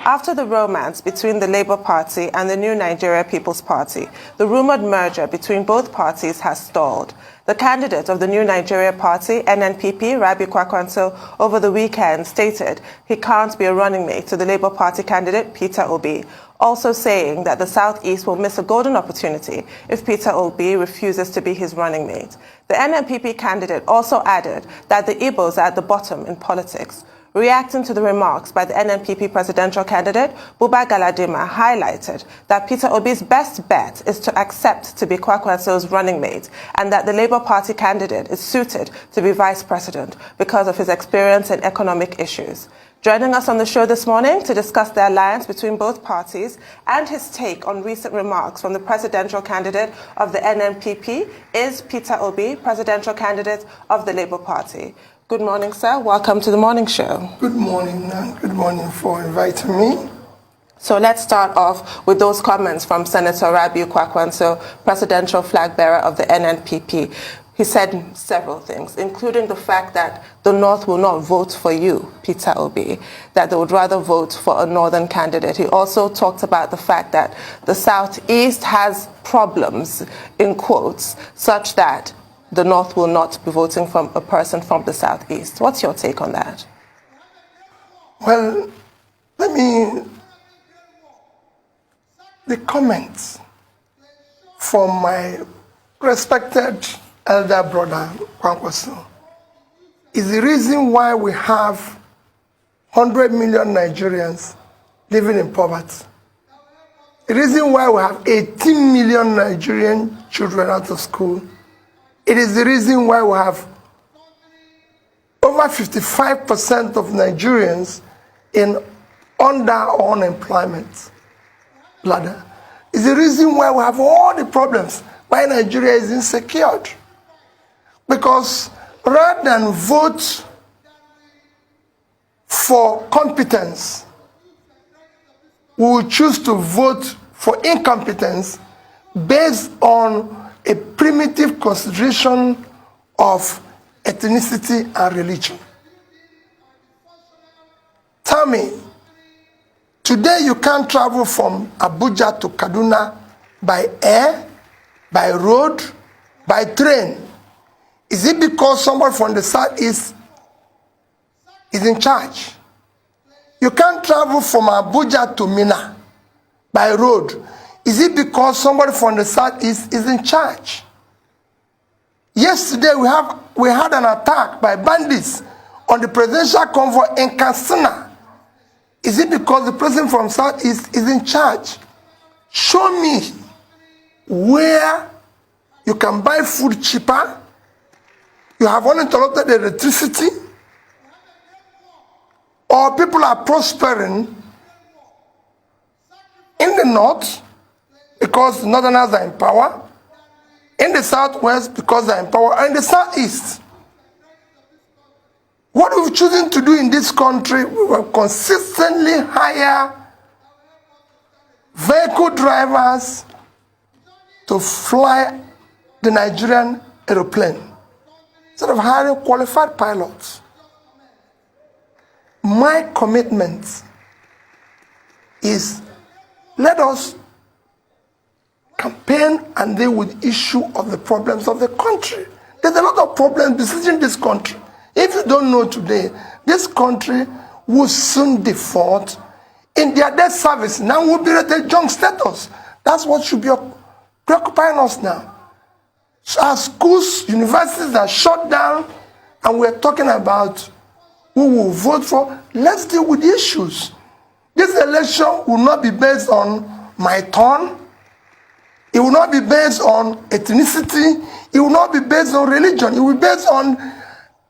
After the romance between the Labour Party and the New Nigeria People's Party, the rumoured merger between both parties has stalled. The candidate of the New Nigeria Party, NNPP, Rabi Kwakwaso, over the weekend stated he can't be a running mate to the Labour Party candidate, Peter Obi, also saying that the South-East will miss a golden opportunity if Peter Obi refuses to be his running mate. The NNPP candidate also added that the Igbos are at the bottom in politics. Reacting to the remarks by the NNPP presidential candidate, Buba Galadima highlighted that Peter Obi's best bet is to accept to be Kwakwaso's running mate and that the Labour Party candidate is suited to be vice president because of his experience in economic issues. Joining us on the show this morning to discuss the alliance between both parties and his take on recent remarks from the presidential candidate of the NNPP is Peter Obi, presidential candidate of the Labour Party. Good morning, sir. Welcome to the morning show. Good morning, and good morning for inviting me. So let's start off with those comments from Senator Rabi Kwakwaso, presidential flag bearer of the NNPP. He said several things, including the fact that the North will not vote for you, Peter Obi, that they would rather vote for a Northern candidate. He also talked about the fact that the Southeast has problems, in quotes, such that the North will not be voting for a person from the Southeast. What's your take on that? Well, the comments from my respected elder brother, Kwakwaso, is the reason why we have 100 million Nigerians living in poverty. The reason why we have 18 million Nigerian children out of school. It is the reason why we have over 55% of Nigerians in under unemployment ladder. It's the reason why we have all the problems, why Nigeria is insecure. Because rather than vote for competence, we will choose to vote for incompetence based on a primitive consideration of ethnicity and religion. Tell me, today you can't travel from Abuja to Kaduna by air, by road, by train. Is it because somebody from the Southeast is in charge? You can't travel from Abuja to Mina by road. Is it because somebody from the Southeast is in charge? Yesterday we had an attack by bandits on the presidential convoy in Katsina. Is it because the president from Southeast is in charge? Show me where you can buy food cheaper, you have uninterrupted electricity, or people are prospering in the north because the northerners are in power, in the southwest because they are in power, and in the southeast. What we've chosen to do in this country, we will consistently hire vehicle drivers to fly the Nigerian aeroplane instead of hiring qualified pilots. My commitment is, let us campaign and deal with the issue of the problems of the country. There's a lot of problems besieging this country. If you don't know today, this country will soon default in their debt service. Now we'll be rated junk status. That's what should be preoccupying us now. So our schools, universities are shut down, and we're talking about who will vote for. Let's deal with the issues. This election will not be based on my turn. It will not be based on ethnicity. It will not be based on religion. It will be based on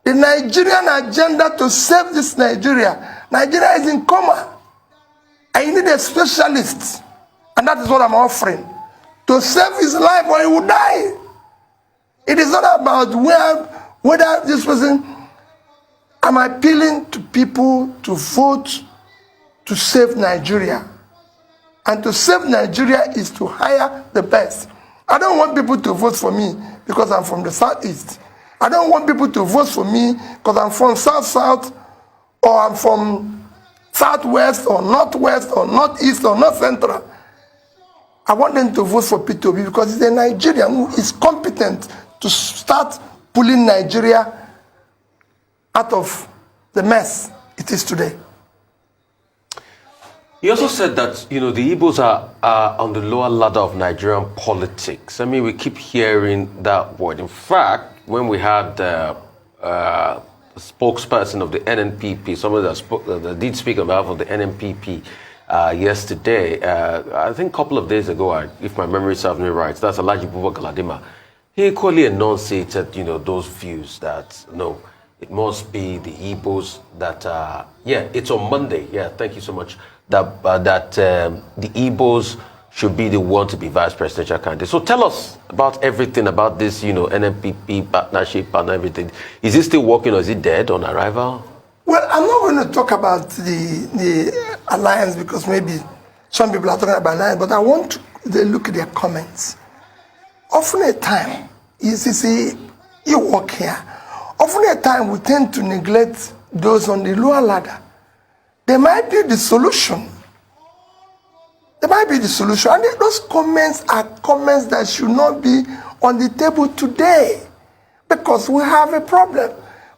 the Nigerian agenda to save this Nigeria. Nigeria is in coma. I need a specialist. And that is what I'm offering. To save his life or he will die. It is not about whether this person. I'm appealing to people to vote to save Nigeria. And to save Nigeria is to hire the best. I don't want people to vote for me because I'm from the Southeast. I don't want people to vote for me because I'm from South-South or I'm from southwest or northwest or northeast or north central, I want them to vote for Peter Obi because he's a Nigerian who is competent to start pulling Nigeria out of the mess it is today. He also said that, the Igbos are on the lower ladder of Nigerian politics. I mean, we keep hearing that word. In fact, when we had the spokesperson of the NNPP, someone that did speak on behalf of the NNPP yesterday, I think a couple of days ago, if my memory serves me right, that's Alhaji Buba Galadima, he equally enunciated, those views that, no, it must be the Igbos that, it's on Monday. Yeah, thank you so much. That the Igbos should be the one to be vice presidential candidate. So tell us about everything about this, NNPP partnership and everything. Is it still working or is it dead on arrival? Well, I'm not going to talk about the alliance because maybe some people are talking about alliance, but I want to look at their comments. Often a time, you see, you work here. Often a time we tend to neglect those on the lower ladder. They might be the solution. They might be the solution. And those comments are comments that should not be on the table today because we have a problem.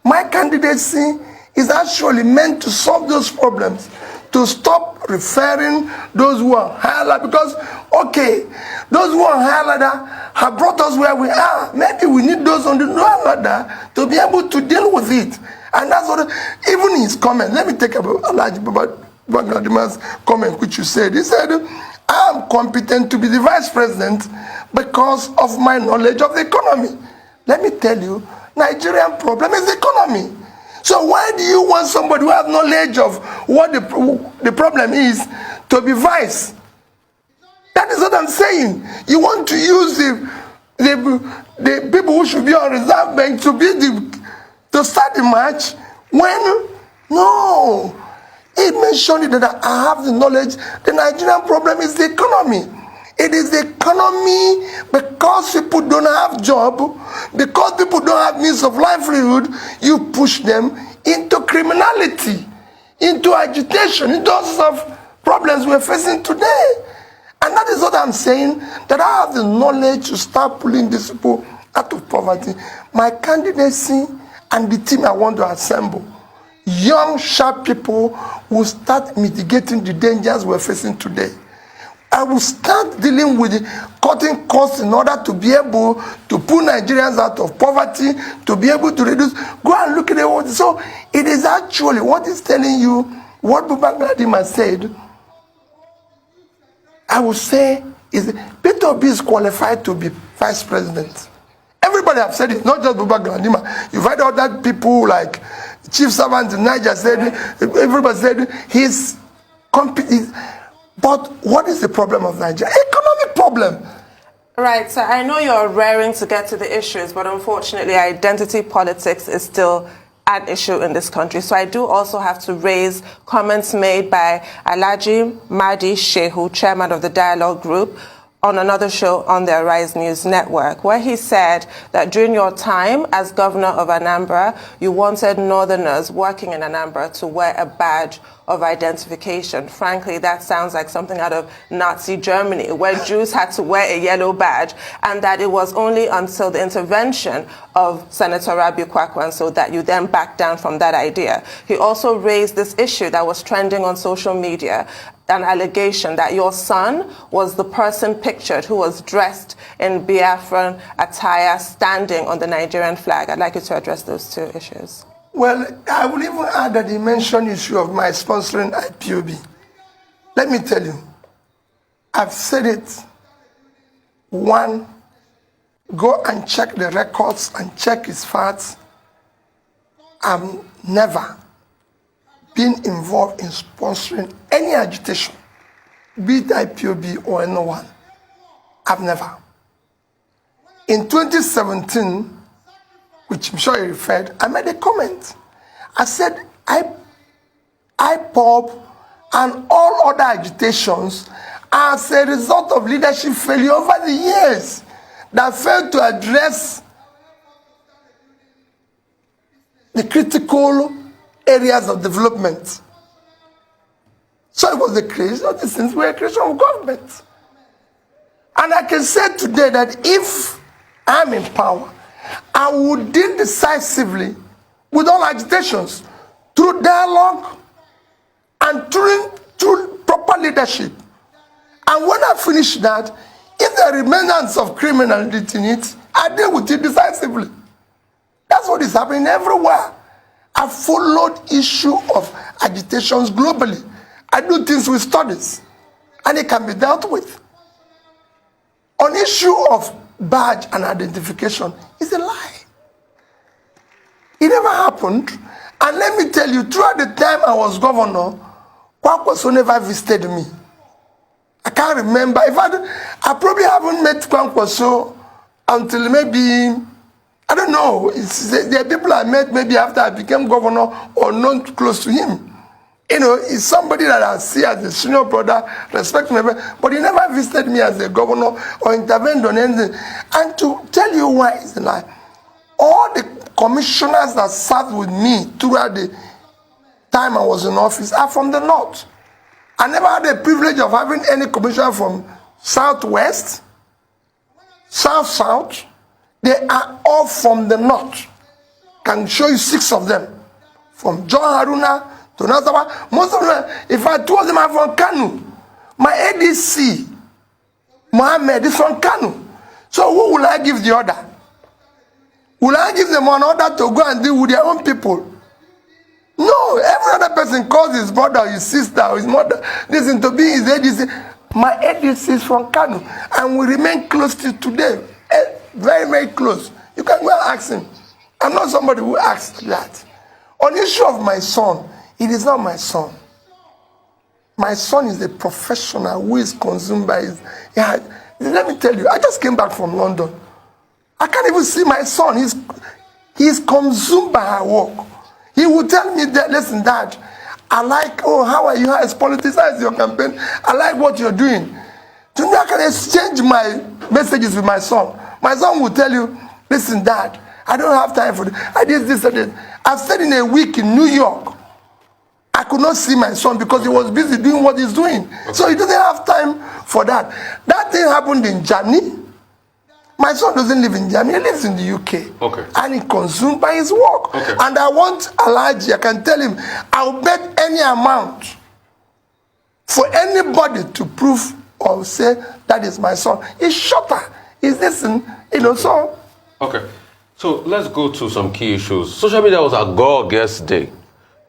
My candidacy is actually meant to solve those problems, to stop referring those who are higher ladder. Because, okay, those who are higher ladder have brought us where we are. Maybe we need those on the lower ladder to be able to deal with it. And that's what, even his comment, let me take about Alhaji Babadima's comment, which you said. He said, I am competent to be the vice president because of my knowledge of the economy. Let me tell you, Nigerian problem is the economy. So why do you want somebody who has knowledge of what the problem is to be vice? That is what I'm saying. You want to use the people who should be on reserve bench to start the match when, no. He mentioned that I have the knowledge. The Nigerian problem is the economy. It is the economy because people don't have job, because people don't have means of livelihood, you push them into criminality, into agitation, into all sorts of problems we're facing today. And that is what I'm saying, that I have the knowledge to start pulling these people out of poverty. My candidacy and the team I want to assemble, young, sharp people will start mitigating the dangers we're facing today. I will start dealing with cutting costs in order to be able to pull Nigerians out of poverty, to be able to reduce. Go and look at the world. So it is actually what is telling you what Buba Galadima said. I would say is Peter Obi is qualified to be vice president. Everybody have said it, not just Buba Galadima. You've heard other people like Chief Servant in Niger said, everybody said he's competent. But what is the problem of Nigeria? Economic problem. Right, so I know you're raring to get to the issues, but unfortunately identity politics is still an issue in this country. So I do also have to raise comments made by Alhaji Mahdi Shehu, chairman of the Dialogue Group, on another show on the Arise News Network, where he said that during your time as governor of Anambra, you wanted northerners working in Anambra to wear a badge of identification. Frankly, that sounds like something out of Nazi Germany, where Jews had to wear a yellow badge, and that it was only until the intervention of Senator Rabiu Kwakwaso that you then backed down from that idea. He also raised this issue that was trending on social media, an allegation that your son was the person pictured who was dressed in Biafran attire standing on the Nigerian flag. I'd like you to address those two issues. Well, I will even add that he mentioned the issue of my sponsoring IPOB. Let me tell you, I've said it. One, go and check the records and check his facts. I've never been involved in sponsoring any agitation, be it IPOB or anyone. I've never. In 2017, which I'm sure you referred, I made a comment. I said, IPOB and all other agitations are as a result of leadership failure over the years that failed to address the critical areas of development. So it was the creation of these things, were a creation of government. And I can say today that if I'm in power, I will deal decisively with all agitations through dialogue and through proper leadership. And when I finish that, if there are remnants of criminality in it, I deal with it decisively. That's what is happening everywhere. I followed issue of agitations globally. I do things with studies, and it can be dealt with. On issue of badge and identification, it's a lie. It never happened. And let me tell you, throughout the time I was governor, Kwakwaso never visited me. I can't remember. I probably haven't met Kwakwaso until maybe, I don't know. There are people I met maybe after I became governor or not close to him. You know, he's somebody that I see as a senior brother, respect me, but he never visited me as a governor or intervened on anything. And to tell you why it's a lie, all the commissioners that sat with me throughout the time I was in office are from the north. I never had the privilege of having any commissioner from southwest, south. They are all from the north. Can show you 6 of them. From John Haruna to Nazawa. Most of them, if I told them I'm from Kanu, my ADC, Mohammed, is from Kanu. So who will I give the order? Will I give them an order to go and deal with their own people? No, every other person calls his brother, or his sister, or his mother, listen to be his ADC. My ADC is from Kanu, and we remain close to today. Very, very close. You can go and ask him. I'm not somebody who asks that. On the issue of my son, it is not my son. My son is a professional who is consumed by his... Yeah, let me tell you, I just came back from London. I can't even see my son. He's consumed by her work. He will tell me that, listen, Dad, I like, oh, how are you? How is politics? How is your campaign? I like what you're doing. To me, I can exchange my messages with my son. My son will tell you, listen, Dad, I don't have time for this. I did this and this. I've stayed in a week in New York. I could not see my son because he was busy doing what he's doing. Okay. So he doesn't have time for that. That thing happened in Germany. My son doesn't live in Germany. He lives in the UK. Okay. And he's consumed by his work. Okay. And I want Alaji, I can tell him, I'll bet any amount for anybody to prove or say that is my son. He's shorter. He's listen, you know, so. Okay. So let's go to some key issues. Social media was agog yesterday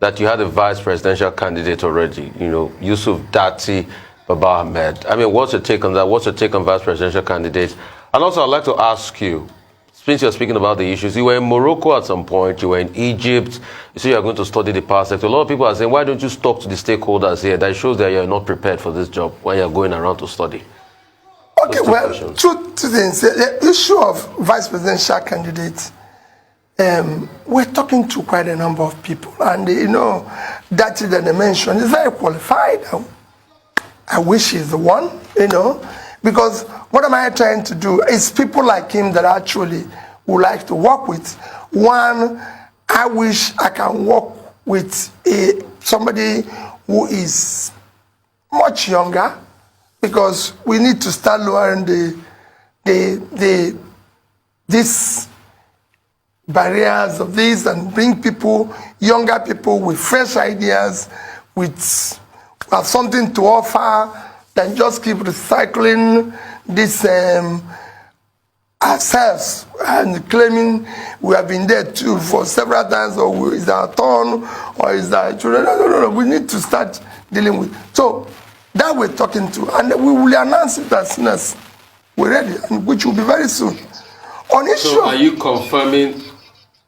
that you had a vice presidential candidate already, you know, Yusuf Dati Baba Ahmed. I mean, what's your take on that? What's your take on vice presidential candidates? And also, I'd like to ask you, since you're speaking about the issues, you were in Morocco at some point, you were in Egypt, you say you're going to study the power sector. A lot of people are saying, why don't you talk to the stakeholders here? That shows that you're not prepared for this job when you're going around to study. Okay, well, two things. The issue of vice presidential candidates, we're talking to quite a number of people. And, you know, that they mentioned is very qualified. I wish he's the one, you know, because what am I trying to do? It's people like him that I actually would like to work with. One, I wish I can work with somebody who is much younger, because we need to start lowering these barriers of this and bring people, younger people with fresh ideas, with have something to offer, than just keep recycling this ourselves and claiming we have been there too for several times, or is our turn, or is our children. No. We need to start dealing with. So that we're talking to, and we will announce it as soon as we're ready, and which will be very soon. On issue, so are you confirming?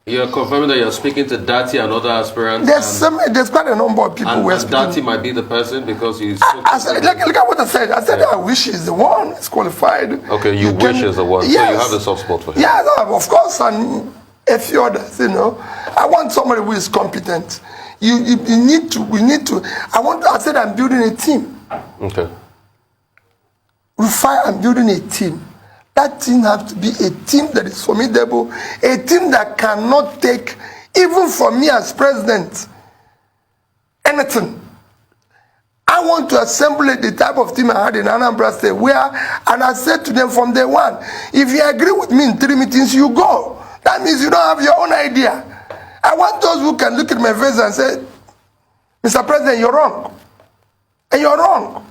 You're confirming that you're speaking to Dati and other aspirants? There's quite a number of people who are speaking. Dati might be the person because you spoke look at what I said. I said, yeah. I wish he's the one. He's qualified. Okay, you wish he's the one. Yes. So you have a soft spot for him. Yeah, of course, and a few others, you know. I want somebody who is competent. We need to. I said I'm building a team. Okay. I'm building a team. That team has to be a team that is formidable, a team that cannot take, even from me as president, anything. I want to assemble the type of team I had in Anambra State and I said to them from day one, if you agree with me in 3 meetings, you go. That means you don't have your own idea. I want those who can look at my face and say, Mr. President, you're wrong. And you're wrong.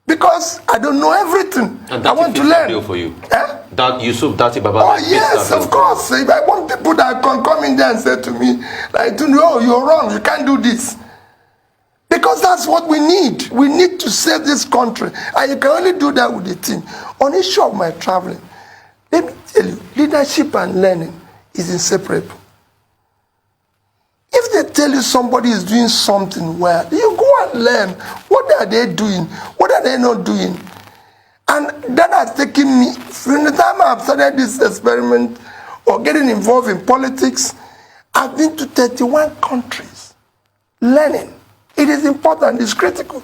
Because I don't know everything. And I want to learn. Deal for you. Eh? That Yusuf Dati Baba. Oh yes, of course. If I want people that can come in there and say to me, like, no, you're wrong, you can't do this. Because that's what we need. We need to save this country. And you can only do that with a team. On the issue of my traveling, let me tell you, leadership and learning is inseparable. If they tell you somebody is doing something well, you go and learn. What are they doing? What are they not doing? And that has taken me, from the time I've started this experiment or getting involved in politics, I've been to 31 countries learning. It is important, it's critical.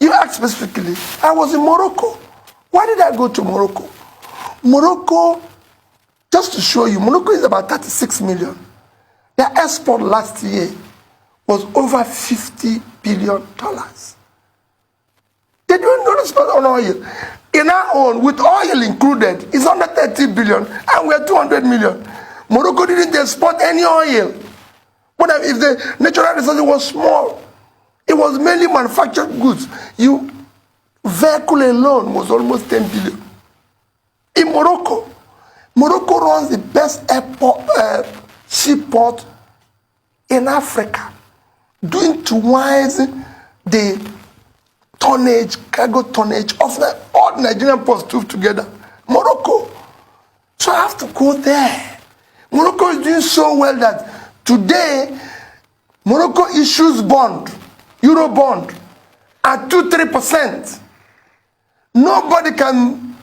You asked specifically, I was in Morocco. Why did I go to Morocco? Morocco, just to show you, Morocco is about 36 million. Their export last year was over $50 billion. They don't know this on oil. In our own, with oil included, it's under 30 billion, and we're 200 million. Morocco didn't export any oil. But if the natural resources was small, it was mainly manufactured goods. Vehicle alone was almost 10 billion. In Morocco, Morocco runs the best seaport in Africa, doing twice the tonnage, cargo tonnage of all Nigerian ports put together. Morocco. So I have to go there. Morocco is doing so well that today, Morocco issues bond, Euro bond, at 2-3%. Nobody can,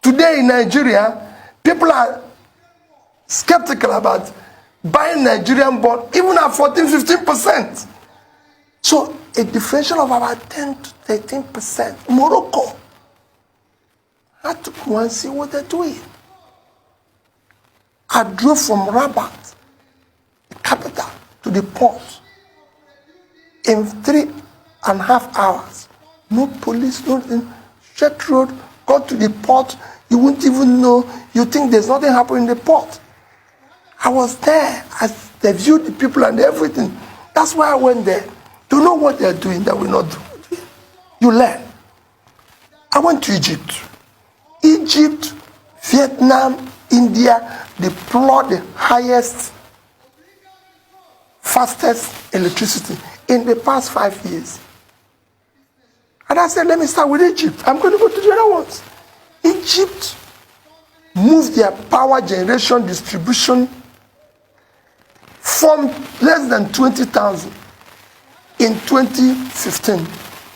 today in Nigeria, people are skeptical about buying Nigerian bond, even at 14-15%. So a differential of about 10 to 13%. Morocco had to go and see what they're doing. I drove from Rabat, the capital, to the port in 3.5 hours. No police, nothing. Straight road, got to the port. You wouldn't even know. You think there's nothing happening in the port. I was there. They viewed the people and everything. That's why I went there. To know what they're doing that we're not doing. You learn. I went to Egypt. Egypt, Vietnam, India deploy the highest, fastest electricity in the past 5 years. And I said, let me start with Egypt. I'm going to go to the other ones. Egypt moved their power generation distribution from less than 20,000 in 2015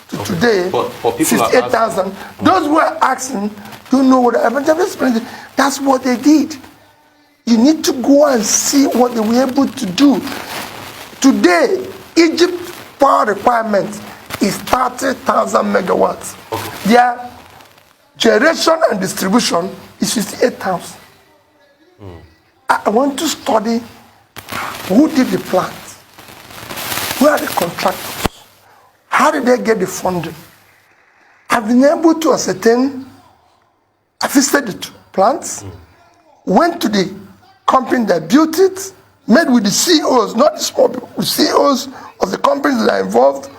to today, 58,000. Those who are asking don't know what happened. That's what they did. You need to go and see what they were able to do. Today, Egypt's power requirement is 30,000 megawatts. Okay. Their generation and distribution is 58,000. I want to study who did the plant, who are the contractors, how did they get the funding. I've been able to ascertain. I visited the plants, went to the company that built it, met with the CEOs, not the small people, the CEOs of the companies that are involved,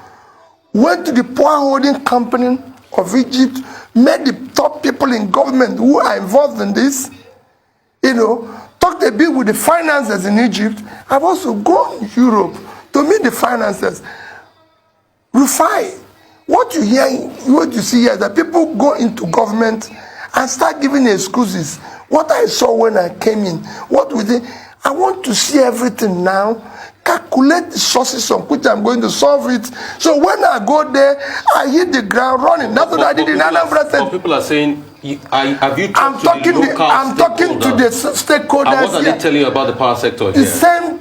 went to the power holding company of Egypt, met the top people in government who are involved in this, talked a bit with the financiers in Egypt. I've also gone to Europe to meet the financiers. Rufai, what you see here is that people go into government and start giving excuses. What I saw when I came in, what we did, I want to see everything now, calculate the sources on which I'm going to solve it. So when I go there, I hit the ground running. That's what I did in Anambra State. People are saying, have you I'm talking to the stakeholders. And what are they telling you about the power sector here? The same,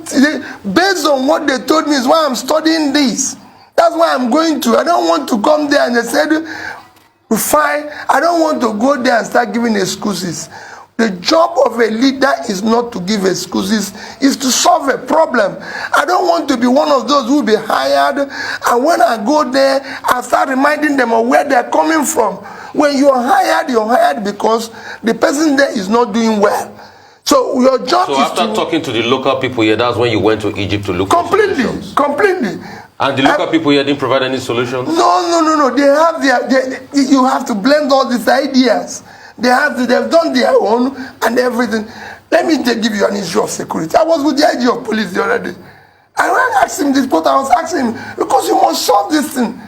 based on what they told me is why I'm studying this. That's why I'm going to. I don't want to come there and they said, fine, I don't want to go there and start giving excuses. The job of a leader is not to give excuses, is to solve a problem. I don't want to be one of those who will be hired, and when I go there, I start reminding them of where they're coming from. When you're hired because the person there is not doing well. So your job is after talking to the local people here, that's when you went to Egypt to look for solutions? Completely. And the local people here didn't provide any solutions? No. They have you have to blend all these ideas. They've done their own and everything. Let me give you an issue of security. I was with the IG of police the other day. I went and asked him this, but I was asking him, because you must solve this thing.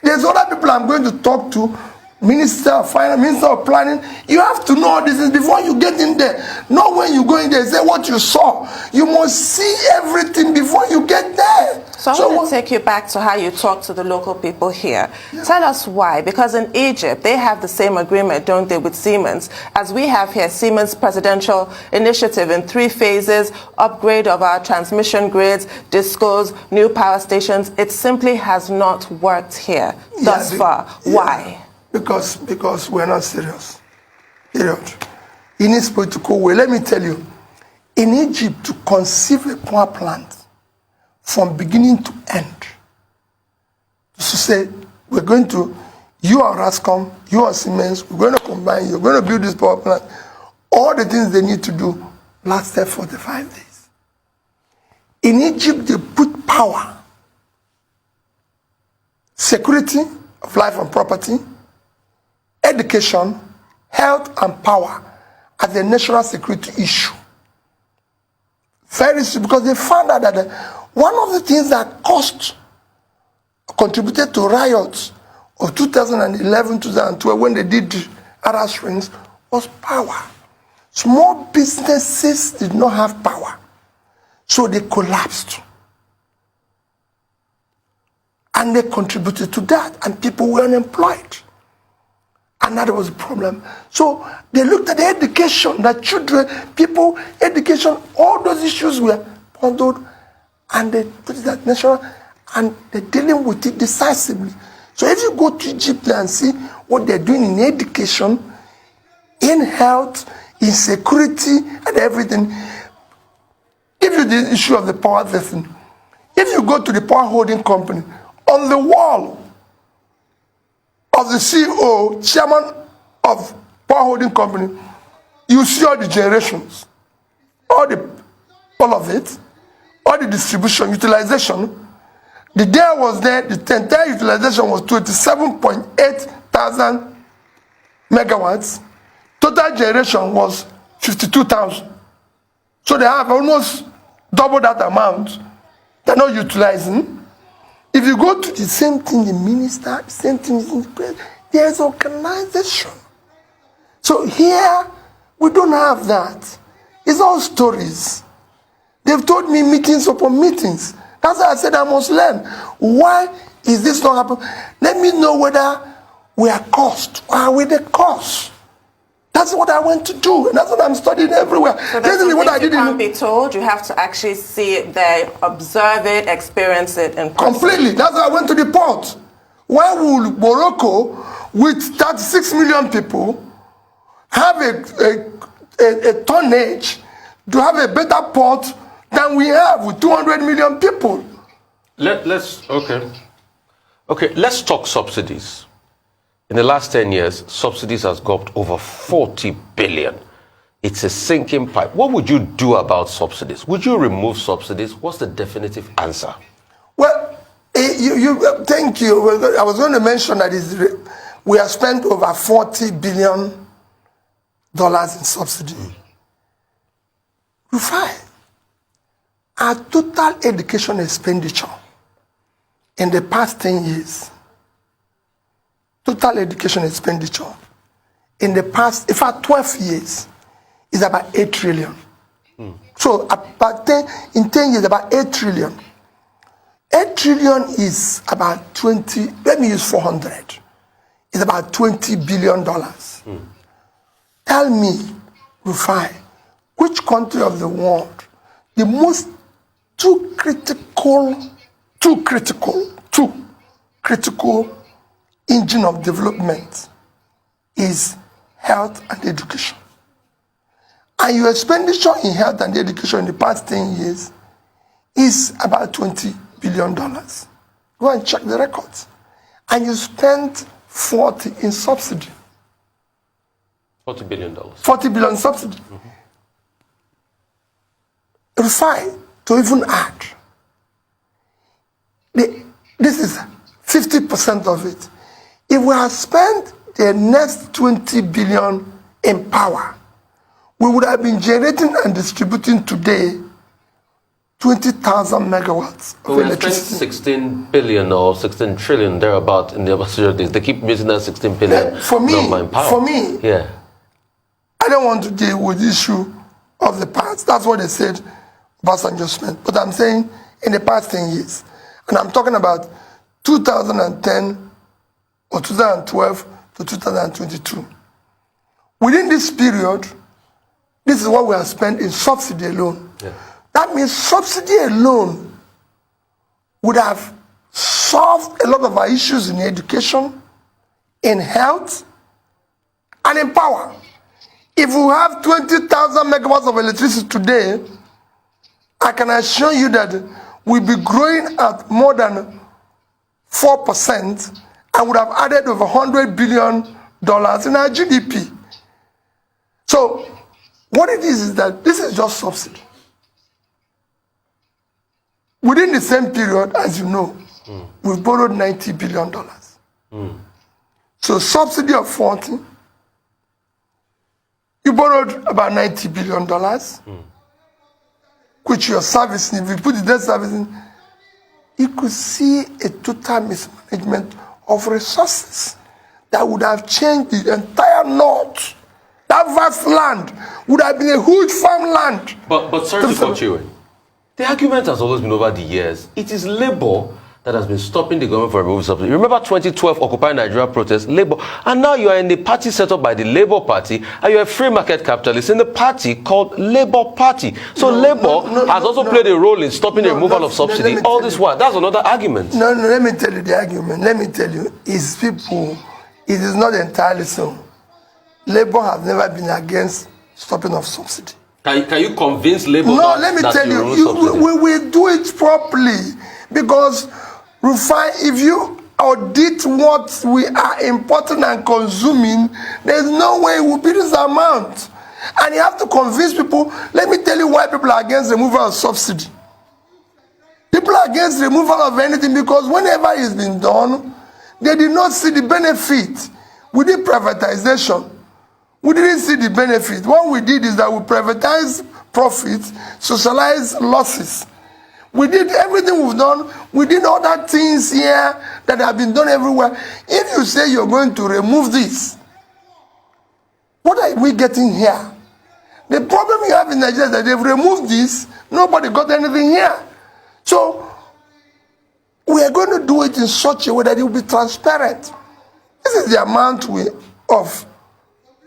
There's other people I'm going to talk to, Minister of Finance, Minister of Planning. You have to know all this before you get in there. Not when you go in there, say what you saw. You must see everything before you get there. So I want to take you back to how you talk to the local people here. Yeah. Tell us why. Because in Egypt, they have the same agreement, don't they, with Siemens, as we have here, Siemens Presidential Initiative in 3 phases, upgrade of our transmission grids, discos, new power stations. It simply has not worked here thus far. Why? Because we're not serious. Period. It needs political will. Let me tell you, in Egypt, to conceive a power plant from beginning to end, to say, we're going to, you are Rascom, you are Siemens, we're going to combine, you're going to build this power plant. All the things they need to do lasted 45 days. In Egypt, they put power, security of life and property, education, health, and power as a national security issue. Very simple, because they found out that one of the things that contributed to riots of 2011, 2012, when they did Arab Springs, was power. Small businesses did not have power, so they collapsed. And they contributed to that, and people were unemployed. And that was a problem. So they looked at the education, that children, people, education, all those issues were bundled, and they put it at national, and they're dealing with it decisively. So if you go to Egypt and see what they're doing in education, in health, in security, and everything, give you the issue of the power thing. If you go to the power holding company, on the wall of the CEO, chairman of power holding company, you see all the generations, all of it, all the distribution, utilization. The day I was there, the entire utilization was 27.8 thousand megawatts. Total generation was 52,000. So they have almost double that amount. They're not utilizing. If you go to the same thing, the minister, the same thing is in the place, there's organization. So here, we don't have that. It's all stories. They've told me meetings upon meetings. That's why I said I must learn. Why is this not happening? Let me know whether we are caused or are we the cause. That's what I went to do, and that's what I'm studying everywhere. So that's what I didn't. You can't be told. You have to actually see it there, observe it, experience it, and completely. That's why I went to the port. Why would Morocco, with 36 million people, have a tonnage to have a better port than we have with 200 million people? Let's talk subsidies. In the last 10 years, subsidies has gulped over 40 billion. It's a sinking pipe. What would you do about subsidies? Would you remove subsidies? What's the definitive answer? Well, thank you. I was going to mention that we have spent over $40 billion in subsidy. Fine. Our total education expenditure in the past 10 years, total education expenditure in the past, in fact, 12 years, is about 8 trillion. So in 10 years, about 8 trillion. 8 trillion is about 20, let me use 400. It's about $20 billion. Tell me, Rufai, which country of the world, the most two critical engine of development is health and education. and your expenditure in health and education in the past 10 years is about $20 billion. Go and check the records. And you spent 40 in subsidy. $40 billion. 40 billion subsidy. Refine to even add. This is 50% of it. If we had spent the next 20 billion in power, we would have been generating and distributing today 20,000 megawatts of we have spent electricity. 16 billion or 16 trillion thereabout in the Australia days. They keep using that 16 billion number in power. For me, yeah. I don't want to deal with the issue of the past. That's what they said Obasanjo spent. But I'm saying in the past 10 years, and I'm talking about 2010 or 2012 to 2022. Within this period, this is what we have spent in subsidy alone. Yeah. That means subsidy alone would have solved a lot of our issues in education, in health, and in power. If we have 20,000 megawatts of electricity today, I can assure you that we'll be growing at more than 4% and would have added over $100 billion in our GDP. So, what it is that this is just subsidy. Within the same period, as you know, we've borrowed $90 billion. So, subsidy of 40, you borrowed about $90 billion, which you're servicing. If you put the debt servicing, you could see a total mismanagement of resources that would have changed the entire north. That vast land would have been a huge farmland. But sorry to cut you in. The argument has always been over the years. It is Labour that has been stopping the government from removing subsidy. Remember 2012 Occupy Nigeria protest, Labour, and now you are in the party set up by the Labour Party, and you are a free market capitalist in the party called Labour Party. So Labour has also played a role in stopping the removal of subsidy. All this while, that's another argument. No, let me tell you the argument. Let me tell you, it's people, it is not entirely so. Labour has never been against stopping of subsidy. Can you convince Labour No, let me tell you, we will do it properly, because if you audit what we are importing and consuming, there's no way it will be this amount. And you have to convince people. Let me tell you why people are against removal of subsidy. People are against removal of anything because whenever it's been done, they did not see the benefit. We did privatization. We didn't see the benefit. What we did is that we privatized profits, socialized losses. We did everything we've done. We did other things here that have been done everywhere. If you say you're going to remove this, what are we getting here? The problem you have in Nigeria is that they've removed this, nobody got anything here. So, we are going to do it in such a way that it will be transparent. This is the amount of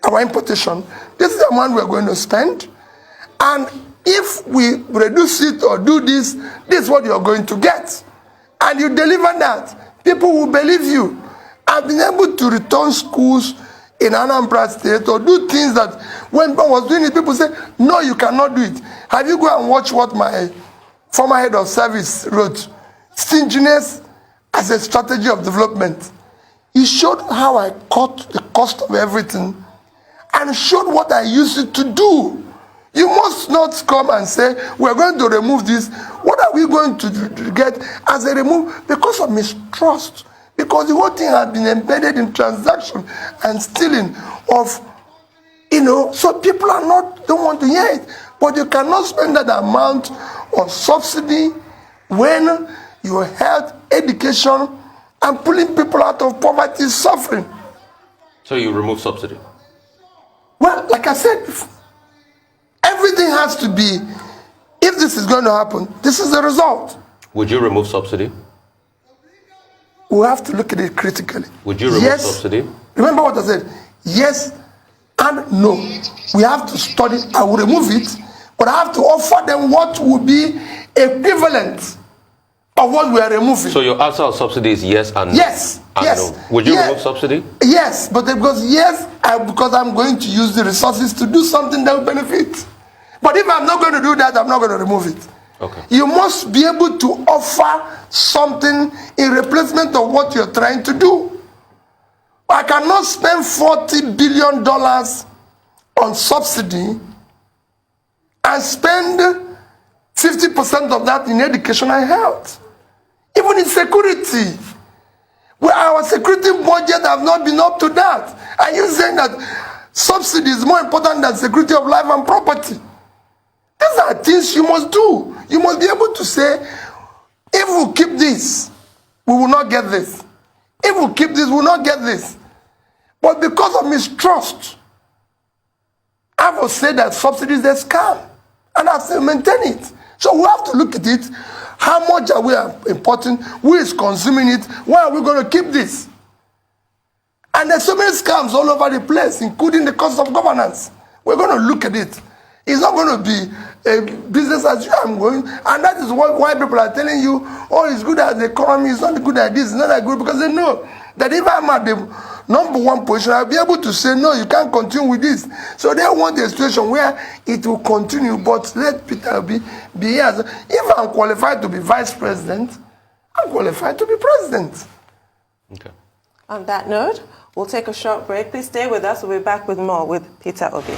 our importation. This is the amount we are going to spend. And if we reduce it or do this, this is what you're going to get. And you deliver that, people will believe you. I've been able to return schools in Anambra State or do things that when I was doing it, people say, no, you cannot do it. Have you go and watch what my former head of service wrote? Stinginess as a strategy of development. He showed how I cut the cost of everything and showed what I used it to do. You must not come and say, we're going to remove this. What are we going to get as a remove? Because of mistrust. Because the whole thing has been embedded in transaction and stealing of, so people don't want to hear it. But you cannot spend that amount on subsidy when you health, education, and pulling people out of poverty, suffering. So you remove subsidy? Well, like I said, everything has to be, if this is going to happen, this is the result. Would you remove subsidy? We have to look at it critically. Would you remove subsidy? Remember what I said? Yes and no. We have to study. I will remove it, but I have to offer them what would be equivalent of what we are removing. So your answer of subsidy is yes and no? Yes. And Yes. no. Would you Yes. remove subsidy? Yes, but because because I'm going to use the resources to do something that will benefit. But if I'm not going to do that, I'm not going to remove it. Okay. You must be able to offer something in replacement of what you're trying to do. I cannot spend $40 billion on subsidy and spend 50% of that in education and health. Even in security, where our security budget has not been up to that. Are you saying that subsidy is more important than security of life and property? These are things you must do. You must be able to say, if we keep this, we will not get this. If we keep this, we will not get this. But because of mistrust, I will say that subsidy is a scam. And I still maintain it. So we have to look at it. How much are we importing? Who is consuming it? Why are we going to keep this? And there's so many scams all over the place, including the cost of governance. We're going to look at it. It's not going to be a business as usual. I'm going, and that is why people are telling you, oh, it's good at the economy, it's not good at this, it's not that good, because they know that if I'm at the #1 position, I'll be able to say, no, you can't continue with this. So they want a situation where it will continue, but let Peter Obi be here. If I'm qualified to be vice president, I'm qualified to be president. Okay. On that note, we'll take a short break. Please stay with us. We'll be back with more with Peter Obi.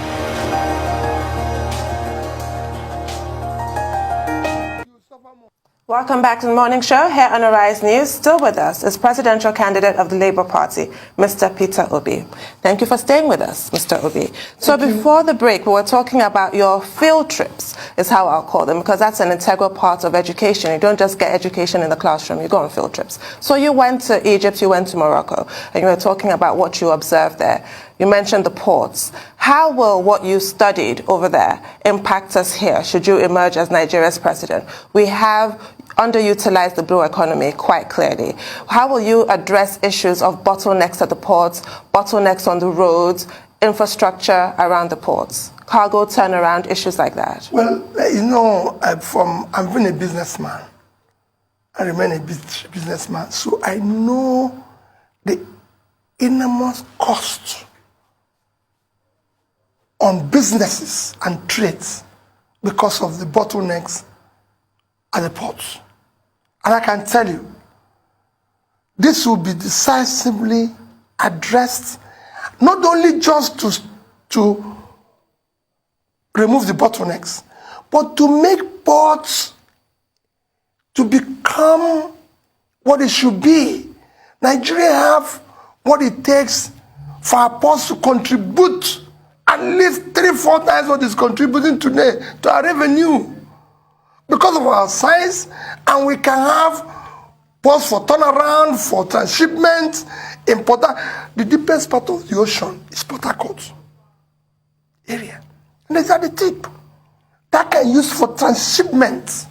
Welcome back to the morning show here on Arise News. Still with us is presidential candidate of the Labour Party, Mr. Peter Obi. Thank you for staying with us, Mr. Obi. So before the break, we were talking about your field trips, is how I'll call them, because that's an integral part of education. You don't just get education in the classroom, you go on field trips. So you went to Egypt, you went to Morocco, and you were talking about what you observed there. You mentioned the ports. How will what you studied over there impact us here, should you emerge as Nigeria's president? We have underutilized the blue economy quite clearly. How will you address issues of bottlenecks at the ports, bottlenecks on the roads, infrastructure around the ports, cargo turnaround, issues like that? Well, you know, I've been a businessman. I remain a businessman, so I know the enormous cost on businesses and trades because of the bottlenecks at the ports. And I can tell you, this will be decisively addressed, not only just to remove the bottlenecks, but to make ports to become what it should be. Nigeria have what it takes for our ports to contribute at least 3-4 times what is contributing today to our revenue because of our size, and we can have ports for turnaround, for transshipment, importer. The deepest part of the ocean is Port Harcourt area, and it's at the tip. That can use for transshipment.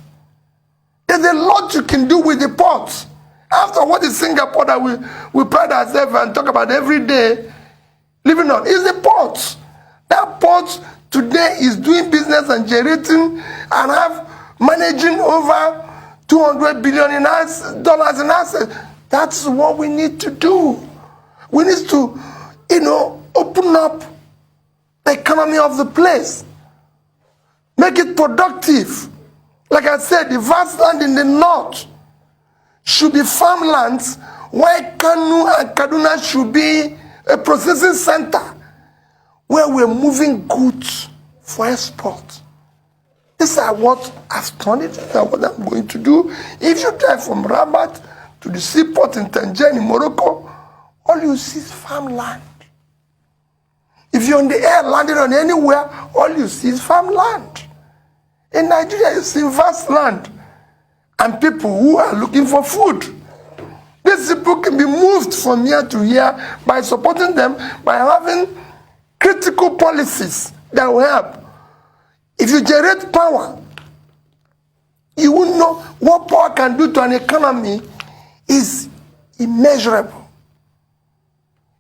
There's a lot you can do with the ports. After what is Singapore that we pride ourselves and talk about every day living on is the ports. That port today is doing business and generating and managing over $200 billion dollars in assets. That's what we need to do. We need to, open up the economy of the place, make it productive. Like I said, the vast land in the north should be farmlands, while Kanu and Kaduna should be a processing center where we're moving goods for export. These are what I've studied, these are what I'm going to do. If you drive from Rabat to the seaport in Tangier in Morocco, all you see is farmland. If you're on the air landing on anywhere, all you see is farmland. In Nigeria, you see vast land and people who are looking for food. These people can be moved from here to here by supporting them, by having critical policies that will help. If you generate power, you will know what power can do to an economy is immeasurable.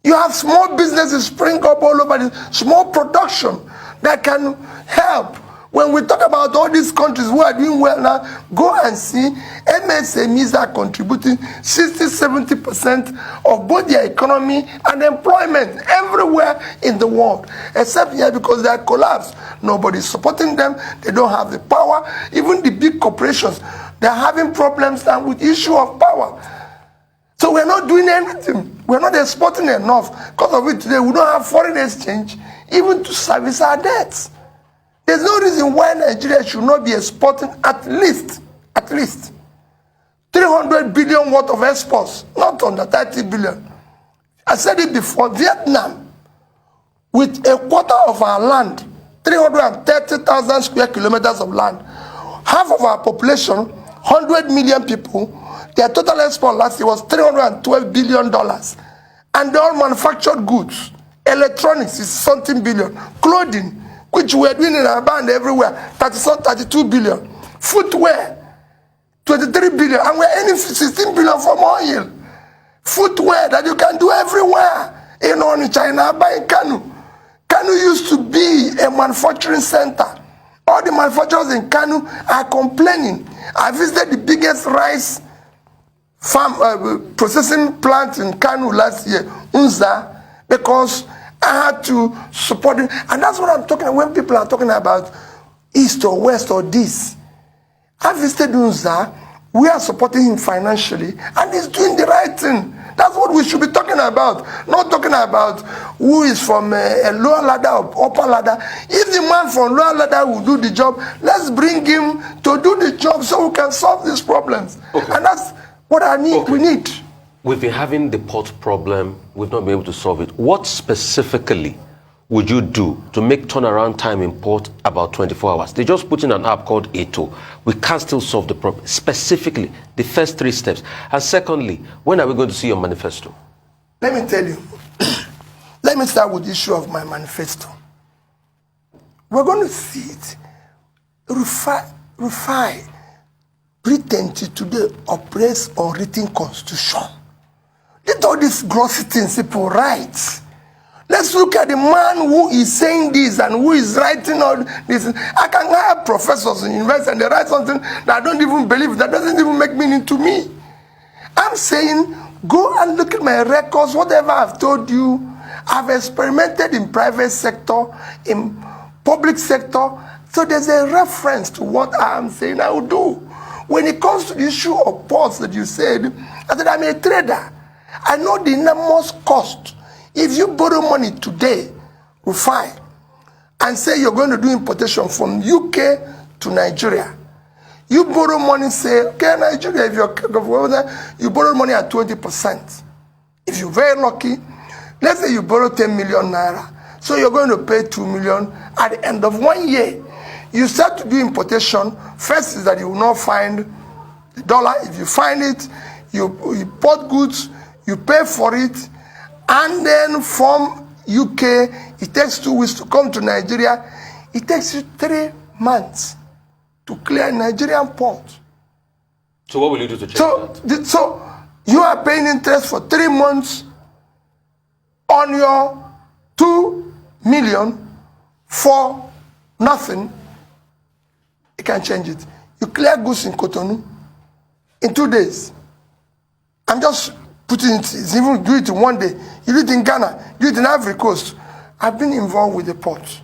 You have small businesses spring up all over, small production that can help When we talk about all these countries who are doing well now, go and see MSMEs are contributing 60-70% of both their economy and employment everywhere in the world, except here because they are collapsed. Nobody's supporting them. They don't have the power. Even the big corporations, they're having problems now with issue of power. So we're not doing anything. We're not exporting enough. Because of it today, we don't have foreign exchange even to service our debts. There's no reason why Nigeria should not be exporting at least 300 billion worth of exports, not under 30 billion. I said it before, Vietnam, with a quarter of our land, 330,000 square kilometers of land, half of our population, 100 million people, their total export last year was $312 billion. And they all manufactured goods. Electronics is something billion. Clothing, which we are doing in our band everywhere, 32 billion. Footwear, 23 billion. And we're earning 16 billion from oil. Footwear that you can do everywhere. You know, in China, buying Kanu. Kanu used to be a manufacturing center. All the manufacturers in Kanu are complaining. I visited the biggest rice farm processing plant in Kanu last year, Unza, because I had to support it. And that's what I'm talking about when people are talking about east or west or this. I visited Unza. We are supporting him financially, and he's doing the right thing. That's what we should be talking about. Not talking about who is from a lower ladder or upper ladder. If the man from lower ladder will do the job, let's bring him to do the job so we can solve these problems. Okay. And that's what we need. We've been having the port problem. We've not been able to solve it. What specifically would you do to make turnaround time in port about 24 hours? They just put in an app called ATO. We can still solve the problem. Specifically, the first 3 steps. And secondly, when are we going to see your manifesto? Let me tell you. Let me start with the issue of my manifesto. We're going to see it. Rufai pretend today operates on written constitution. Let all these glossy things people write. Let's look at the man who is saying this and who is writing all this. I can hire professors in university and they write something that I don't even believe, that doesn't even make meaning to me. I'm saying, go and look at my records, whatever I've told you. I've experimented in private sector, in public sector, so there's a reference to what I'm saying I will do. When it comes to the issue of ports that you said, I said I'm a trader. I know the enormous cost. If you borrow money today, Rufai, and say you're going to do importation from UK to Nigeria, you borrow money, say, okay, Nigeria, if you borrow money at 20%. If you're very lucky, let's say you borrow 10 million naira, so you're going to pay 2 million at the end of 1 year. You start to do importation. First is that you will not find the dollar. If you find it, you import goods, you pay for it, and then from UK, it takes 2 weeks to come to Nigeria. It takes you 3 months to clear Nigerian port. So what will you do to change that? So you are paying interest for 3 months on your 2 million for nothing. You can change it. You clear goods in Cotonou in 2 days. I'm just putting it, even do it in 1 day. You do it in Ghana, do it in Ivory Coast. I've been involved with the port.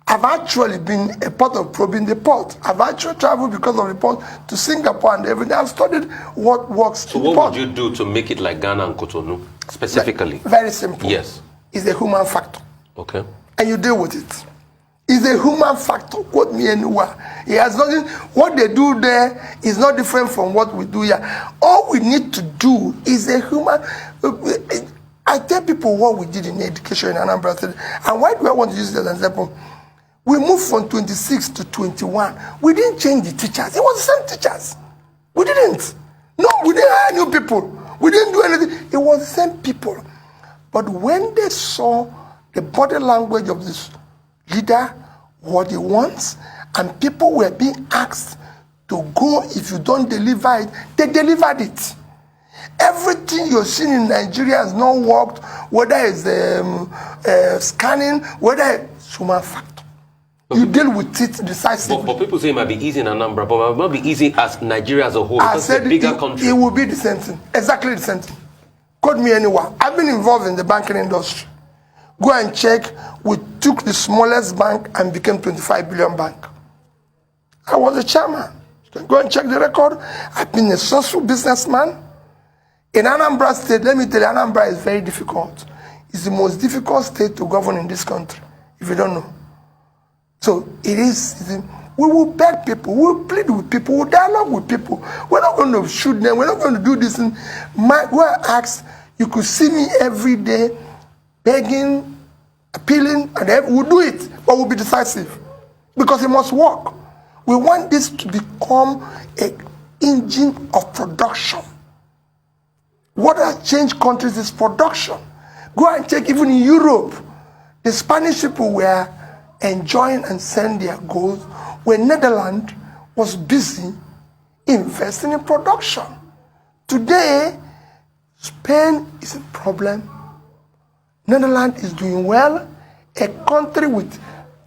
I've actually been a part of probing the port. I've actually traveled because of the port to Singapore and everything. I've studied what works in the port. So what would you do to make it like Ghana and Cotonou, specifically? Very simple. Yes. It's a human factor. Okay. And you deal with it. It's a human factor. Quote me anywhere. It has nothing. What they do there is not different from what we do here. All we need to do is a human. I tell people what we did in education in Anambra State. And why do I want to use it as an example? We moved from 26 to 21. We didn't change the teachers. It was the same teachers. We didn't. No, we didn't hire new people. We didn't do anything. It was the same people. But when they saw the body language of this leader, what he wants, and people were being asked to go if you don't deliver it, they delivered it. Everything you're seeing in Nigeria has not worked, whether it's scanning, whether it's human factor. You deal with it decisively. But people say it might be easy in Anambra, but it might not be easy as Nigeria as a whole. I It's said a bigger country. It will be the same thing. Exactly the same thing. Quote me anywhere. I've been involved in the banking industry. Go and check. We took the smallest bank and became 25 billion bank. I was the chairman. You can go and check the record. I've been a successful businessman. In Anambra State, let me tell you, Anambra is very difficult. It's the most difficult state to govern in this country, if you don't know. So it is, we will beg people, we will plead with people, we will dialogue with people. We're not going to shoot them, we're not going to do this. Go and ask, you could see me every day begging, appealing, and we'll do it, but we'll be decisive. Because it must work. We want this to become an engine of production. What has changed countries is production. Go and check, even in Europe, the Spanish people were enjoying and selling their goods when Netherlands was busy investing in production. Today, Spain is a problem. Netherlands is doing well. A country with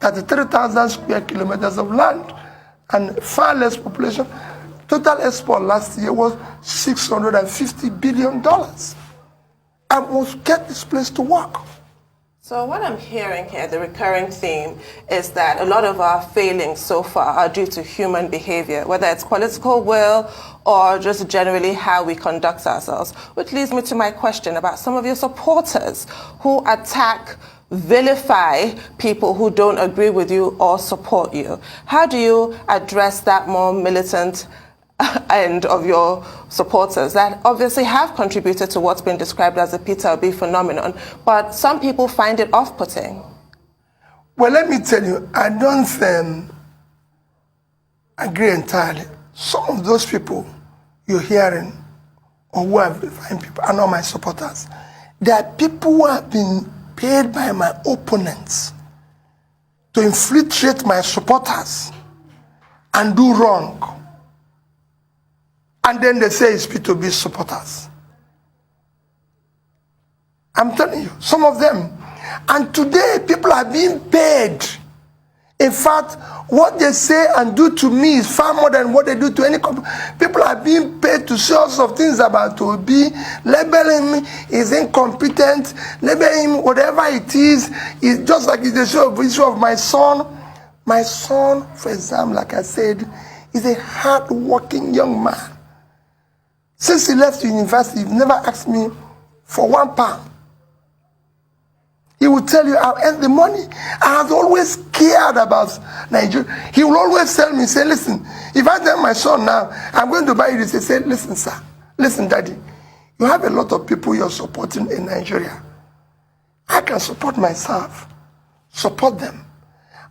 33,000 square kilometers of land and far less population. Total export last year was $650 billion. I must get this place to work. So what I'm hearing here, the recurring theme, is that a lot of our failings so far are due to human behavior, whether it's political will or just generally how we conduct ourselves. Which leads me to my question about some of your supporters who attack, vilify people who don't agree with you or support you. How do you address that more militant end of your supporters that obviously have contributed to what's been described as the Peter Obi phenomenon, but some people find it off-putting? Well, let me tell you, I don't agree entirely. Some of those people you're hearing, or who are vilifying people, are not my supporters. There are people who have been paid by my opponents to infiltrate my supporters and do wrong. And then they say it's Peter Obi's supporters. I'm telling you, some of them. And today, people are being paid. In fact, what they say and do to me is far more than what they do to any company. People are being paid to say all sorts of things about Obi, labeling him is incompetent, labeling him whatever it is. It's just like it's the issue of my son. My son, for example, like I said, is a hard-working young man. Since he left university, he never asked me for £1. He will tell you I'll earn the money. I have always cared about Nigeria. He will always tell me, say, listen, if I tell my son now, I'm going to buy you this, he said, listen, sir, listen, daddy, you have a lot of people you're supporting in Nigeria. I can support myself. Support them.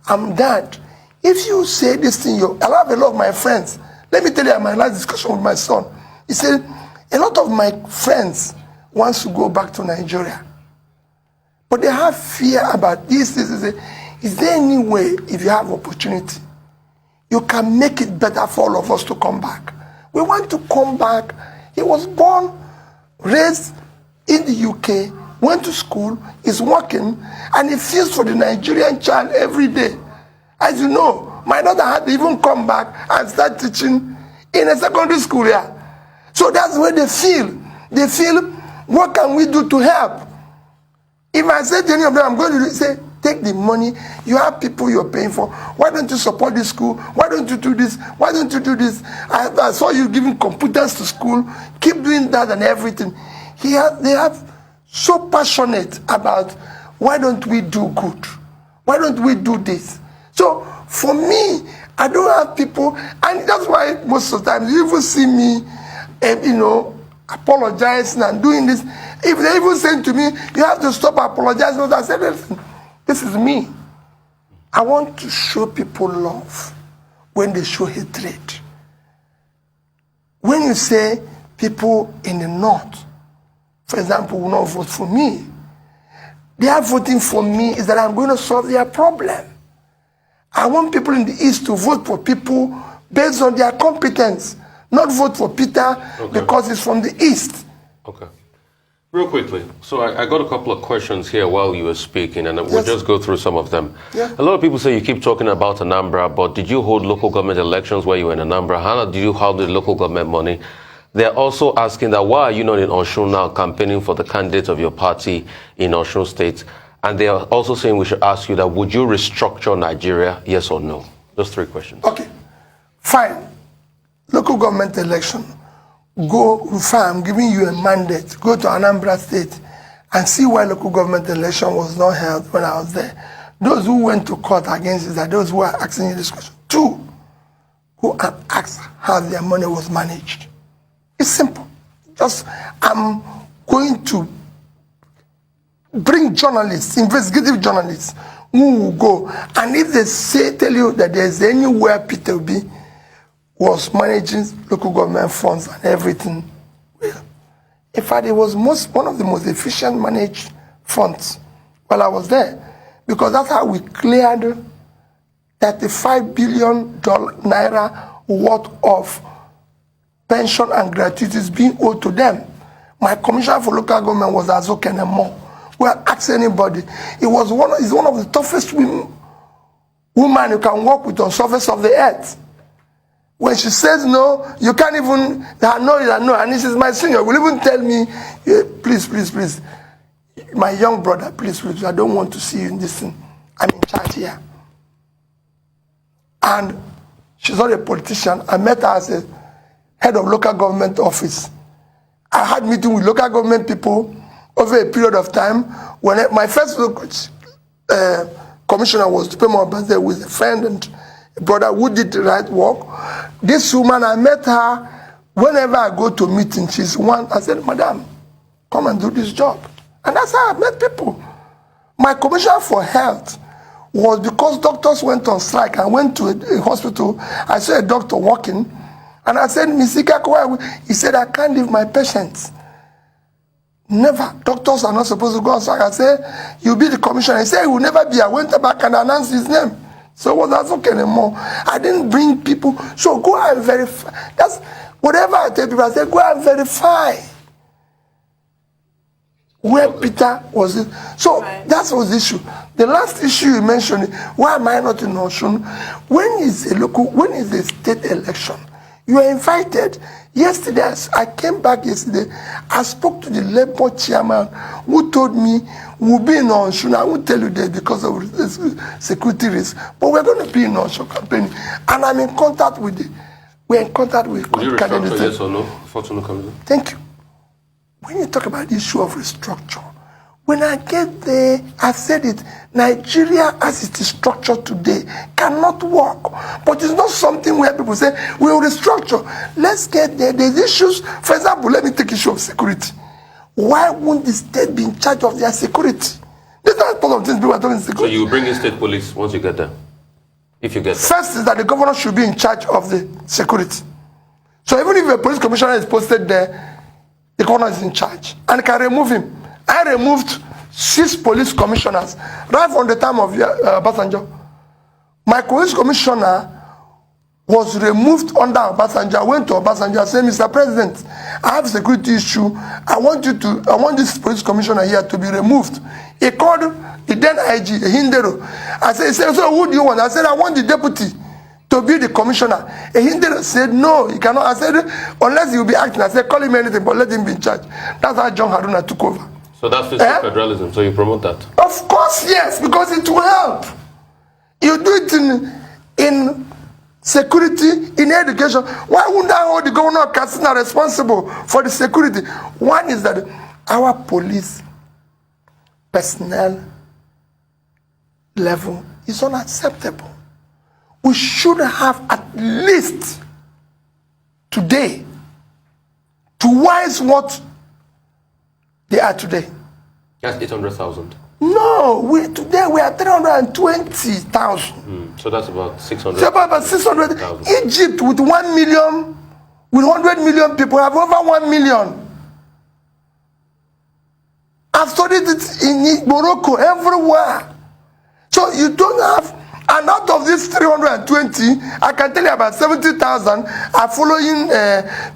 I'm dad. If you say this thing, I'll have a lot of my friends. Let me tell you my last discussion with my son. He said, a lot of my friends want to go back to Nigeria. But they have fear about this. Is there any way, if you have opportunity, you can make it better for all of us to come back? We want to come back. He was born, raised in the UK, went to school, is working, and he feels for the Nigerian child every day. As you know, my daughter had to even come back and start teaching in a secondary school here. So that's where they feel. They feel, what can we do to help? If I say to any of them, I'm going to say, take the money. You have people you're paying for. Why don't you support this school? Why don't you do this? Why don't you do this? I saw you giving computers to school. Keep doing that and everything. They have so passionate about, why don't we do good? Why don't we do this? So for me, I don't have people, and that's why most of the time you even see me, apologizing and doing this. If they even say to me, you have to stop apologizing, I said, listen, this is me. I want to show people love when they show hatred. When you say people in the north, for example, will not vote for me, they are voting for me is that I'm going to solve their problem. I want people in the east to vote for people based on their competence, not vote for Peter because he's from the east. Okay. Real quickly, so I got a couple of questions here while you were speaking, and we'll just go through some of them. Yeah. A lot of people say you keep talking about Anambra, but did you hold local government elections where you were in Anambra? How did you hold the local government money? They're also asking that why are you not in Osun now campaigning for the candidates of your party in Osun State? And they are also saying we should ask you that would you restructure Nigeria, yes or no? Those 3 questions. Okay, fine. Local government election. Go, fine, I'm giving you a mandate. Go to Anambra State and see why local government election was not held when I was there. Those who went to court against it are those who are asking you this question. 2, who asked how their money was managed. It's simple. Just, I'm going to bring journalists, investigative journalists, who will go. And if they tell you that there's anywhere Peter Obi was managing local government funds and everything, well, in fact, it was one of the most efficient managed funds while I was there. Because that's how we cleared $35 billion naira worth of pension and gratuities being owed to them. My commissioner for local government was Azoke Nemo. Well, ask anybody. He's one of the toughest women you can work with on the surface of the earth. When she says no, you can't even, no. And this is my senior. Will even tell me, please, my young brother, please, I don't want to see you in this thing. I'm in charge here. And she's not a politician. I met her as a head of local government office. I had meeting with local government people over a period of time. When my first commissioner was to pay my birthday with a friend and a brother who did the right work. This woman, I met her whenever I go to a meeting. She's one. I said, Madam, come and do this job. And that's how I met people. My commissioner for health was because doctors went on strike. I went to a hospital. I saw a doctor walking. And I said, Mr. Kakwa, he said, I can't leave my patients. Never. Doctors are not supposed to go on strike. I said, you'll be the commissioner. He said, he will never be. I went back and announced his name. So was that okay anymore? I didn't bring people. So go and verify. That's whatever I tell people. I say, go and verify where Peter was. So that was the issue. The last issue you mentioned, why am I not in Osun? When is the state election? You are invited. Yesterday, I came back yesterday. I spoke to the Labour chairman who told me we'll be in Osun. I won't tell you that because of security risk, but we're going to be in Osun campaign. And I'm in contact with we're in contact with Will you restructure, yes or no? Thank you. When you talk about the issue of restructure, when I get there, I said it, Nigeria as it is structured today cannot work. But it's not something where people say, we'll restructure. Let's get there. There's issues. For example, let me take issue of security. Why won't the state be in charge of their security? There's not part of things people are talking security. So you bring in state police once you get there? If you get there? First is that the governor should be in charge of the security. So even if a police commissioner is posted there, the governor is in charge and can remove him. I removed 6 police commissioners right from the time of Obasanjo. My police commissioner was removed under Obasanjo. I went to Obasanjo and said, Mr. President, I have a security issue. I want this police commissioner here to be removed. He called the then IG, Hindero. He said, so who do you want? I said, I want the deputy to be the commissioner. Hindero said, no, he cannot. I said, unless he will be acting. I said, call him anything, but let him be in charge. That's how John Haruna took over. So that's fiscal federalism, so you promote that? Of course, yes, because it will help. You do it in security, in education. Why wouldn't I hold the governor of Katsina responsible for the security? One is that our police personnel level is unacceptable. We should have at least today twice what they are today. That's 800,000. No, today we are 320,000. So that's about 600. So about 600. Egypt with 1 million, with 100 million people have over 1 million. I've studied it in Morocco, everywhere. So you don't have, and out of this 320, I can tell you about 70,000 are following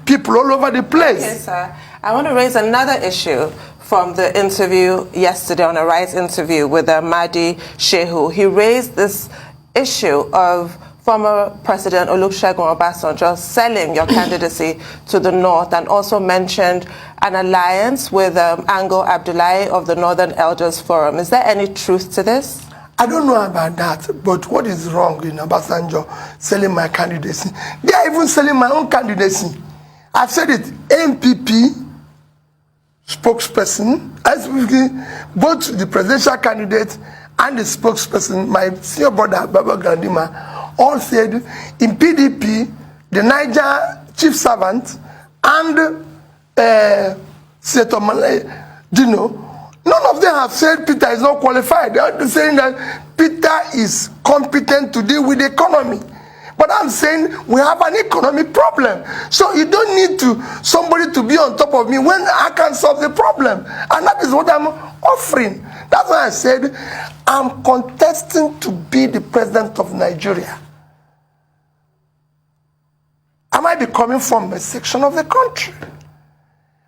people all over the place. Yes, sir. I want to raise another issue from the interview yesterday, on a Rise interview with Mahdi Shehu. He raised this issue of former President Olusegun Obasanjo selling your candidacy to the North, and also mentioned an alliance with Ango Abdullahi of the Northern Elders Forum. Is there any truth to this? I don't know about that, but what is wrong in Obasanjo selling my candidacy? They are even selling my own candidacy. I've said it, MPP spokesperson, both the presidential candidate and the spokesperson, my senior brother, Baba Grandima, all said in PDP, the Niger chief servant and Senator Dino, none of them have said Peter is not qualified. They are saying that Peter is competent to deal with the economy. But I'm saying we have an economic problem. So you don't need somebody to be on top of me when I can solve the problem. And that is what I'm offering. That's why I said I'm contesting to be the president of Nigeria. I might be coming from a section of the country,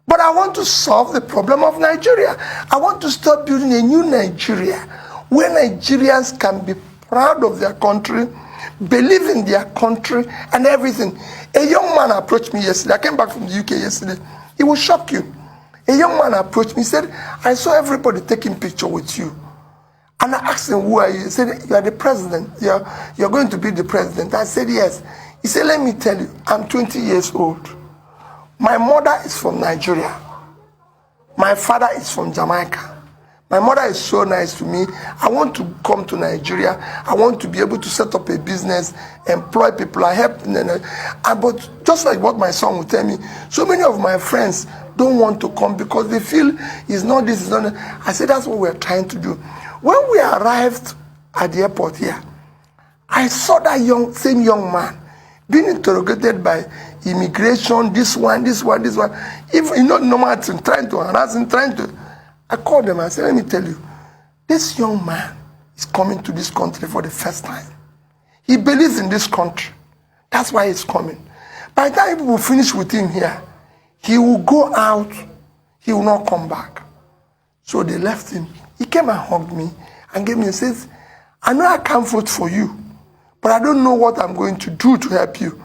but I want to solve the problem of Nigeria. I want to start building a new Nigeria where Nigerians can be proud of their country, believe in their country and everything. A young man approached me yesterday. I came back from the UK yesterday. It will shock you. A young man approached me. He said, I saw everybody taking picture with you. And I asked him, who are you? He said, you are the president. You're going to be the president. I said, yes. He said, let me tell you, I'm 20 years old. My mother is from Nigeria. My father is from Jamaica. My mother is so nice to me. I want to come to Nigeria. I want to be able to set up a business, employ people, I help them. But just like what my son will tell me, so many of my friends don't want to come because they feel it's not this, it's not that. I said, that's what we're trying to do. When we arrived at the airport here, I saw that same young man being interrogated by immigration, this one. Even normal thing, trying to harass him, I called them and I said, let me tell you, this young man is coming to this country for the first time. He believes in this country. That's why he's coming. By the time people will finish with him here, he will go out, he will not come back. So they left him. He came and hugged me and gave me and says, I know I can't vote for you, but I don't know what I'm going to do to help you.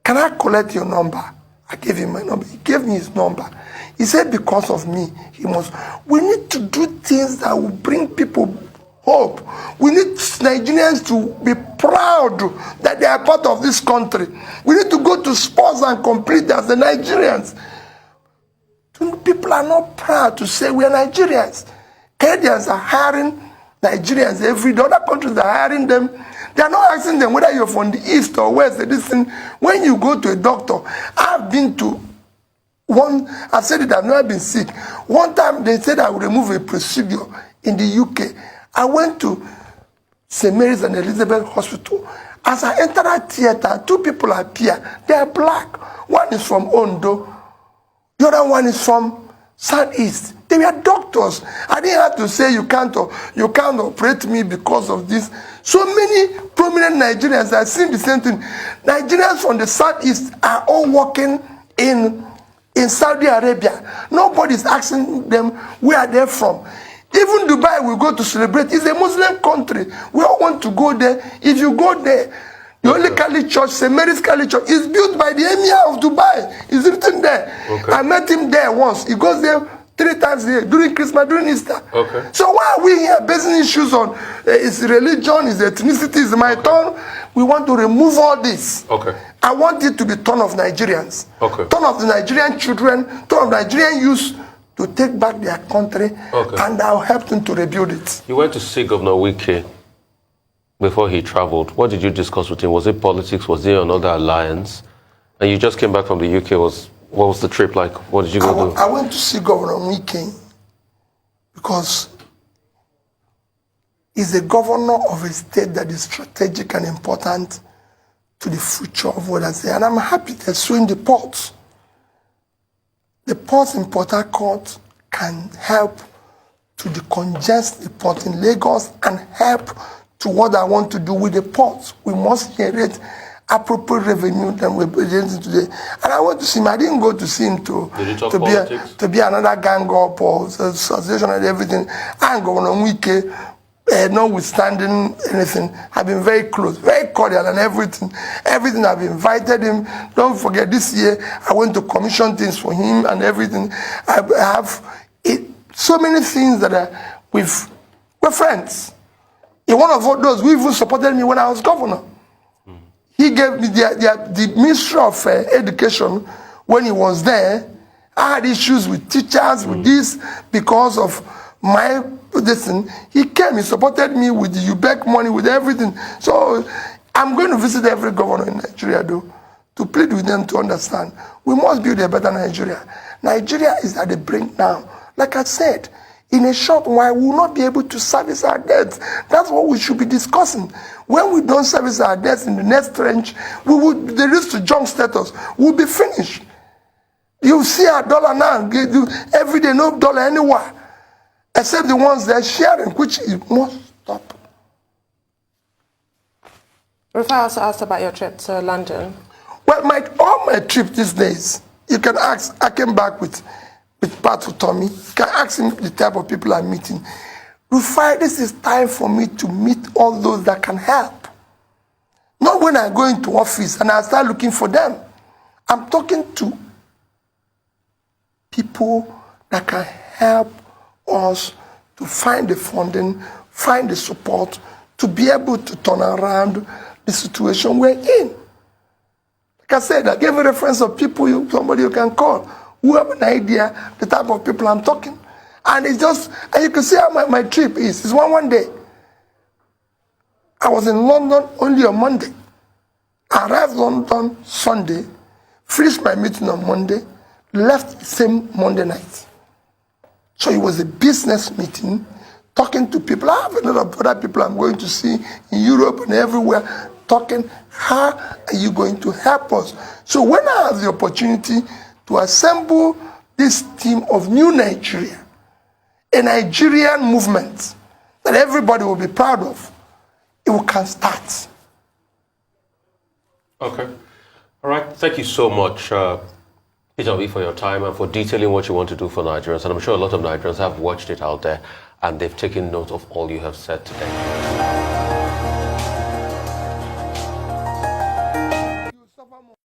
Can I collect your number? I gave him my number. He gave me his number. He said, because of me, we need to do things that will bring people hope. We need Nigerians to be proud that they are part of this country. We need to go to sports and compete as the Nigerians. People are not proud to say we are Nigerians. Canadians are hiring Nigerians every day. Other countries are hiring them. They are not asking them whether you're from the east or west. When you go to a doctor, I've been to I've said it, I've never been sick. One time they said I would remove a procedure in the UK. I went to St. Mary's and Elizabeth Hospital. As I entered that theater, two people appear. They are black. One is from Ondo. The other one is from Southeast. They were doctors. I didn't have to say you can't operate me because of this. So many prominent Nigerians are seeing the same thing. Nigerians from the Southeast are all working in Saudi Arabia. Nobody's asking them where they're from. Even Dubai we go to celebrate. It's a Muslim country. We all want to go there. If you go there, the only Catholic church, St. Mary's Catholic Church, is built by the Emir of Dubai. It's written there. Okay. I met him there once. He goes there 3 times a year, during Christmas, during Easter. Okay. So why are we here basing issues on his religion, his ethnicity, his my tongue? We want to remove all this. Okay. I want it to be turn of Nigerians. Okay. Turn of the Nigerian children, turn of Nigerian youth to take back their country, and I'll help them to rebuild it. You went to see Governor Wike before he traveled. What did you discuss with him? Was it politics? Was there another alliance? And you just came back from the UK. What was the trip like? What did you go do? I went to see Governor Wike because he's the governor of a state that is strategic and important to the future of what I say. And I'm happy they're suing the ports. The ports in Port Harcourt can help to decongest the port in Lagos and help to what I want to do with the ports. We must generate appropriate revenue than we're presenting today. And I went to see him. I didn't go to see him to be another gang up or association and everything. And Governor Wike, notwithstanding anything, I've been very close, very cordial and everything. Everything I've invited him. Don't forget, this year I went to commission things for him and everything. I have so many things that we're friends. He's one of those who even supported me when I was governor. He gave me the Ministry of Education when he was there. I had issues with teachers, with this, because of my position. He came, he supported me with the UBEC money, with everything. So I'm going to visit every governor in Nigeria, though, to plead with them to understand. We must build a better Nigeria. Nigeria is at the brink now. Like I said, in a short while, we will not be able to service our debts. That's what we should be discussing. When we don't service our debts in the next trench, the risk to junk status will be finished. You see our dollar now, every day, no dollar anywhere, except the ones they're sharing, which must stop. Rufai also asked about your trip to London. Well, all my trip these days, you can ask, I came back with Pat Tommy. You can ask him the type of people I'm meeting. Rufai, this is time for me to meet all those that can help. Not when I go into office and I start looking for them. I'm talking to people that can help us to find the funding, find the support, to be able to turn around the situation we're in. Like I said, I gave a reference of people, somebody you can call, who have an idea, the type of people I'm talking. And it's just, and you can see how my trip is. It's one day. I was in London only on Monday. I arrived London Sunday, finished my meeting on Monday, left the same Monday night. So it was a business meeting, talking to people. I have a lot of other people I'm going to see in Europe and everywhere, talking, how are you going to help us? So when I have the opportunity to assemble this team of new Nigeria, a Nigerian movement that everybody will be proud of, it can start. Okay. All right. Thank you so much, Peter Obi, for your time and for detailing what you want to do for Nigerians. And I'm sure a lot of Nigerians have watched it out there and they've taken note of all you have said today.